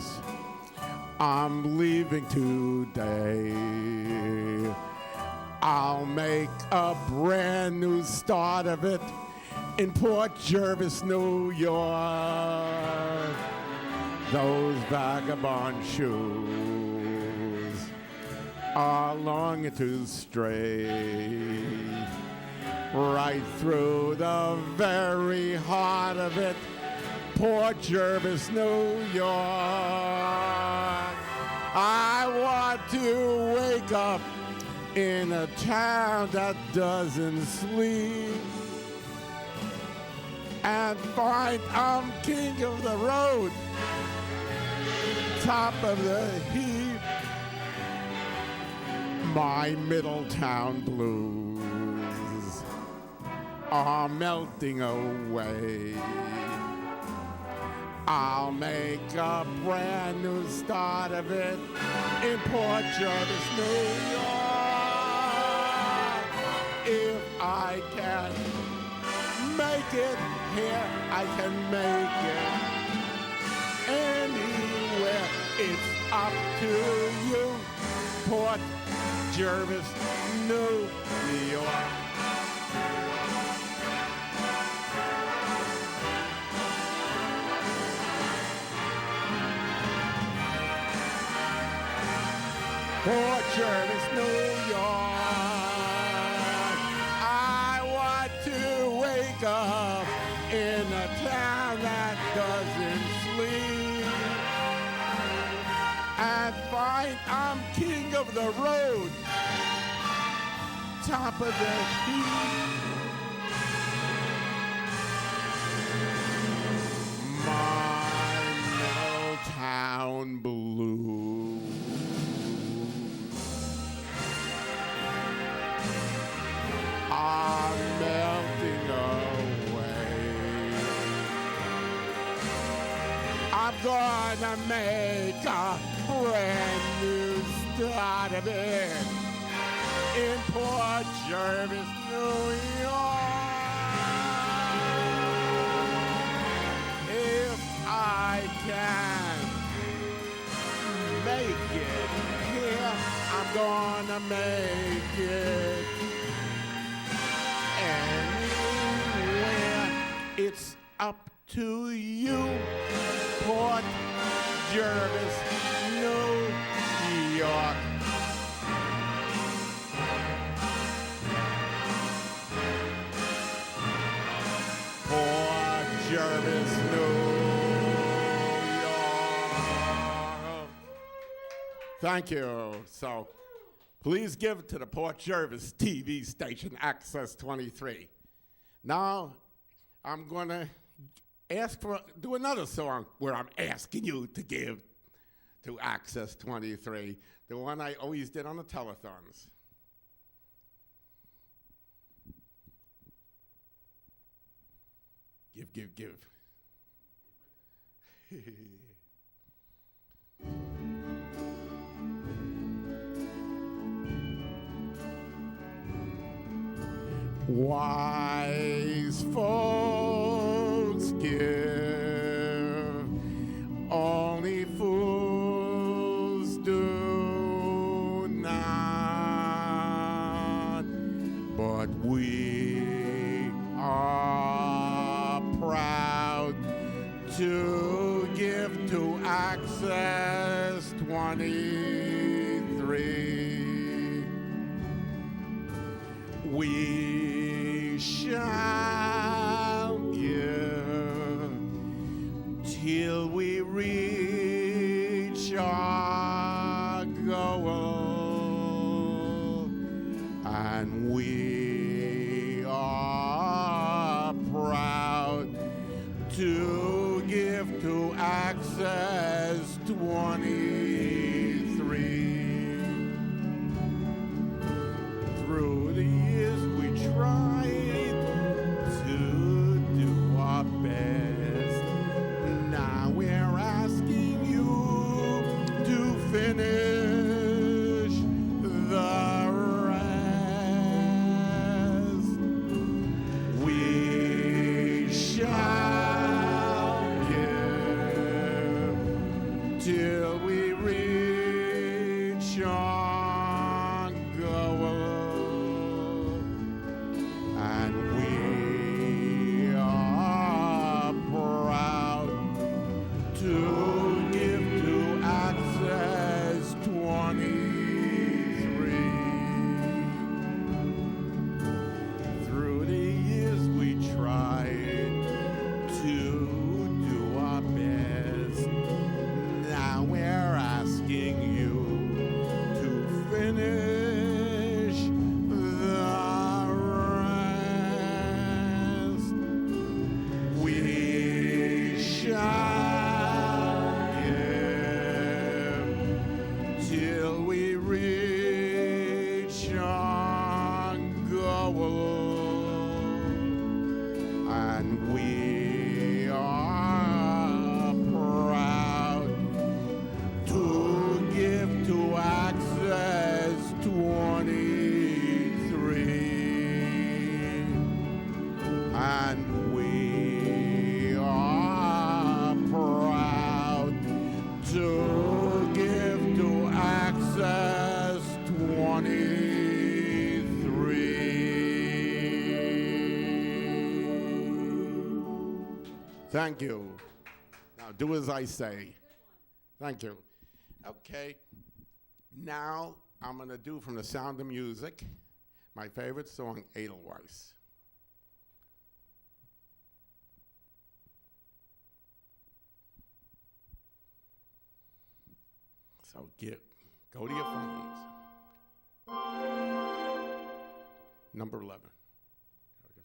I'm leaving today. I'll make a brand new start of it in Port Jervis, New York. Those vagabond shoes are longing to stray right through the very heart of it, Port Jervis, New York. I want to wake up in a town that doesn't sleep and find I'm king of the road, top of the heap. My Middletown blues are melting away. I'll make a brand new start of it in Port Jervis, New York. If I can make it here, I can make it anywhere. It's up to you, Port Jervis, New York. Port Jervis, New York. I want to wake up in a town that doesn't sleep and find I'm king of the road, top of the heap. My Middletown blues are melting away. I'm gonna make a brand new start of it in Port Jervis, New York. If I can make it here, I'm gonna make it anywhere. It's up to you, Port Jervis, New York. Port Jervis, New York. Thank you. So please give to the Port Jervis TV station Access 23. Now I'm going to do another song where I'm asking you to give to Access 23, the one I always did on the telethons. Give, give, give. Wise folks give, only fools do not, but we are proud to give to Access 23. We shall give till we reach our goal, and we are proud to give to Access 23. Through the years we tried to do our best. Now we're asking you to finish the rest. We shall give till we reach our goal, Thank you. Now do as I say. Thank you. Okay. Now I'm going to do from The Sound of Music my favorite song, Edelweis. So go to your phones. Number 11. Okay.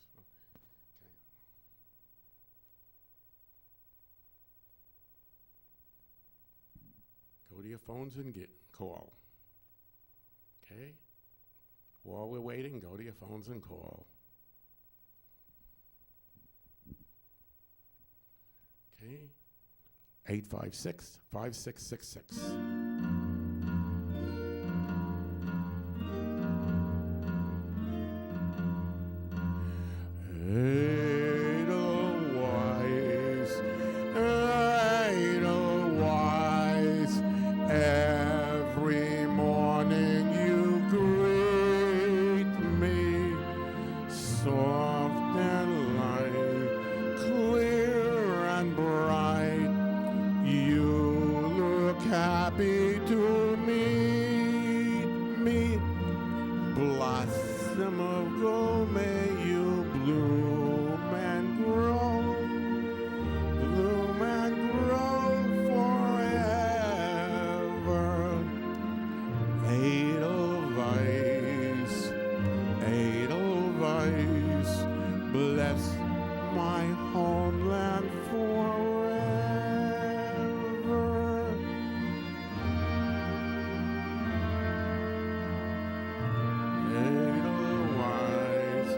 Go to your phones and call. Okay? While we're waiting, go to your phones and call. Okay? 856-5666. Edelweis, Edelweis, every morning you greet me, soft and light, clear and bright, you look happy to meet me, blossom of gold, may you bloom and grow forever. Edelweis, Edelweis, bless my homeland forever. Edelweis,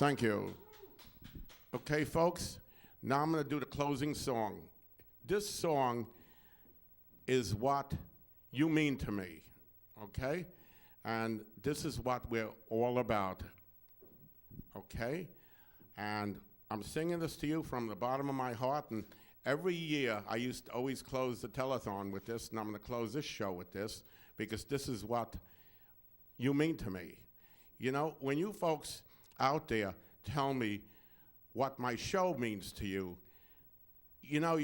Thank you. Okay, folks, now I'm going to do the closing song. This song is what you mean to me, okay? And this is what we're all about, okay? And I'm singing this to you from the bottom of my heart, and every year I used to always close the telethon with this, and I'm going to close this show with this, because this is what you mean to me. You know, when you folks out there tell me what my show means to you, you know,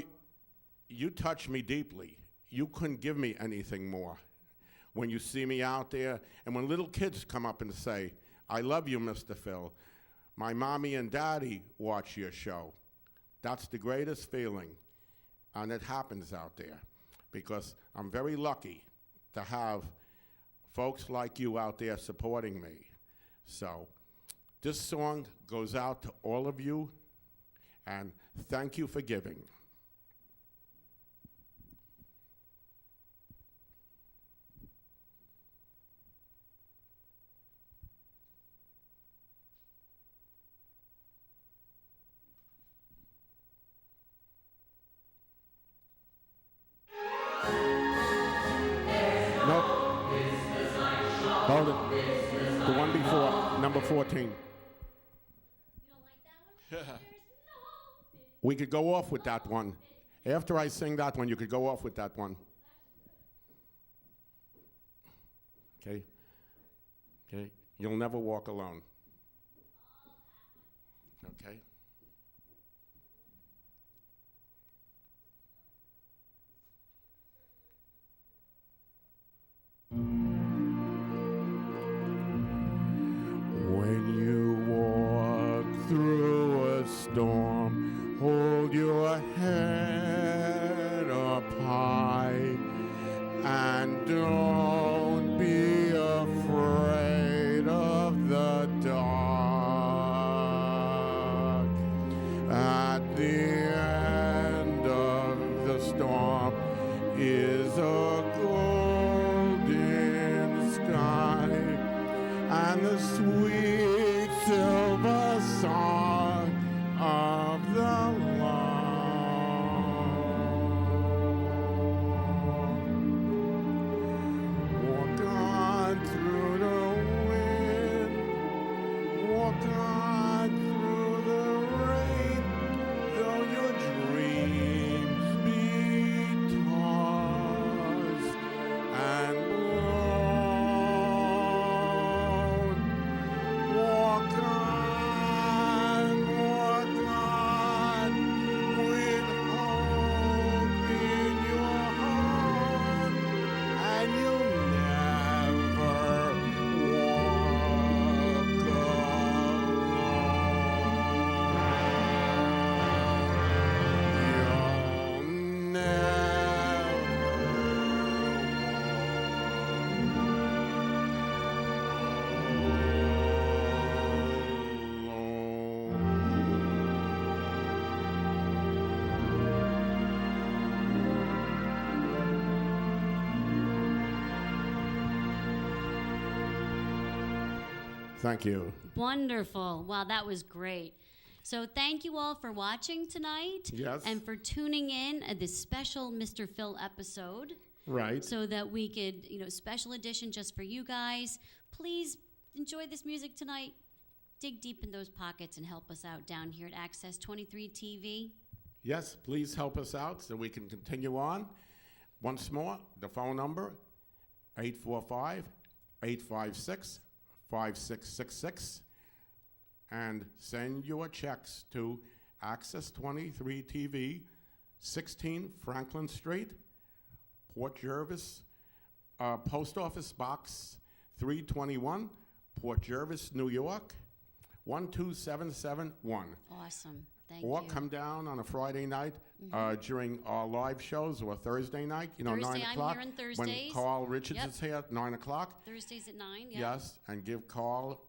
you touch me deeply. You couldn't give me anything more. When you see me out there, and when little kids come up and say, I love you, Mr. Phil, my mommy and daddy watch your show, that's the greatest feeling, and it happens out there, because I'm very lucky to have folks like you out there supporting me. So this song goes out to all of you, and thank you for giving. Nope. Hold it. The one before, number 14. We could go off with that one. After I sing that one, you could go off with that one. Okay? Okay? You'll never walk alone. Okay? When you walk through a storm, hold your head up high and don't be afraid of the dark. is a golden sky and the sweet silver song of the lark. Walk on through the wind, walk on through the rain, though your dreams be tossed and blown. Walk on with hope in your heart, and you'll never walk alone. You'll Thank you. Wonderful. Wow, that was great. So thank you all for watching tonight. Yes. And for tuning in at this special Mr. Phil episode. Right. So that we could, special edition just for you guys. Please enjoy this music tonight. Dig deep in those pockets and help us out down here at Access 23 TV. Yes, please help us out so we can continue on. Once more, the phone number, 845-856-5666. And send your checks to Access 23 TV, 16 Franklin Street, Port Jervis, Post Office Box 321, Port Jervis, New York, 12771. Awesome. Thank Or you. come down on a Friday night during our live shows, or Thursday night, Thursday, 9 I'm o'clock. here on When Thursdays. Carl Richards Yep. is here at 9 o'clock. Thursdays at 9, yeah. Yes, and give Carl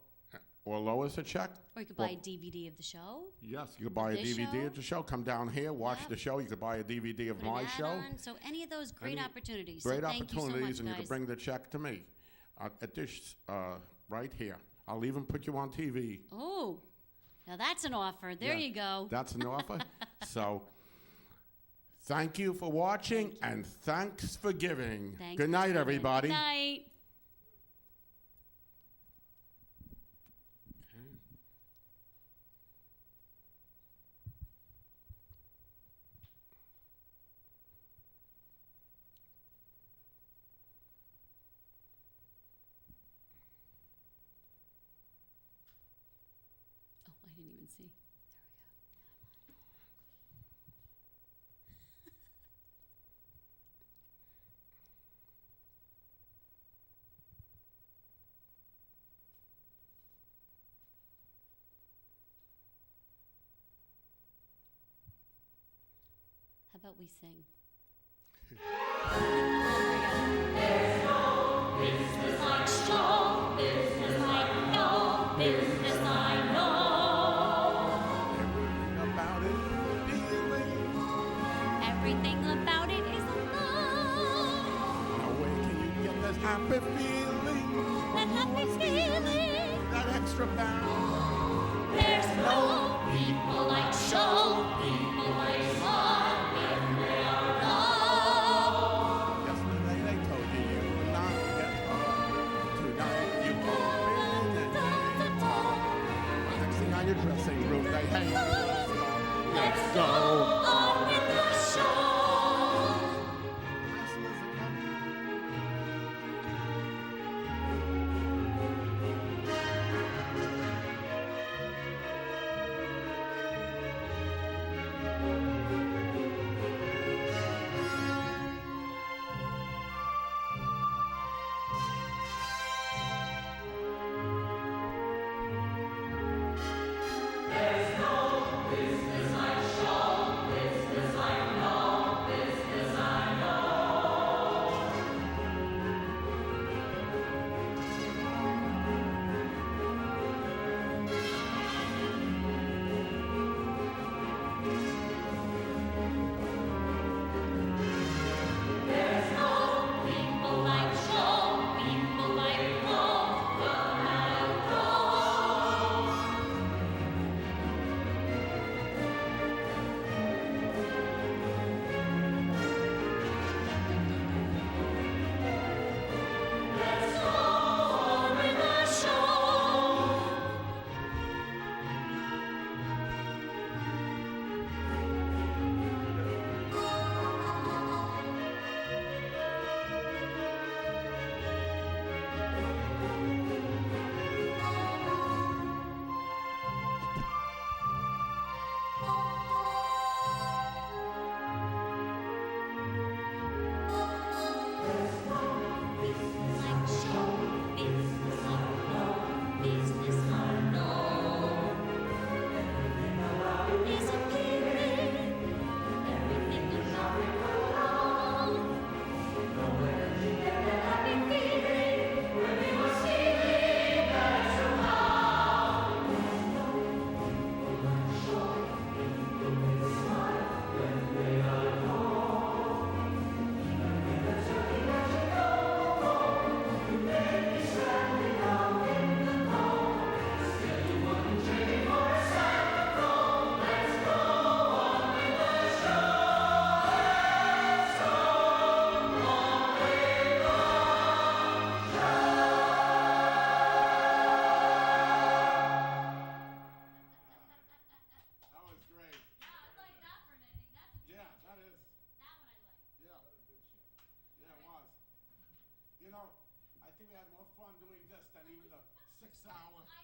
or Lois a check. Or you could buy a DVD of the show. Yes, you could buy a this DVD show? of the show. Come down here, watch Yep. the show. You could buy a DVD of Put my an show. add-on. So any of those great Any opportunities. Great so thank opportunities, you so much, and you guys. can bring the check to me at this right here. I'll even put you on TV. Oh, now that's an offer. There Yeah, you go. That's an offer. So, thank you for watching, and thanks for giving. Thanks Good for night, tuning in. everybody. Good night. Oh, I didn't even see. How about we sing? Business like show, business like no, business I know. About it, feeling. Everything about it is love. Now where can you get that happy feeling? That happy feeling. That extra bound. There's no people like show, people like love, when they are love. Yesterday they told you you would not get home. Tonight you won't be next thing on your dressing room they hang. Let's go. On with the show. There's no think we had more fun doing this than even the 6 hour. I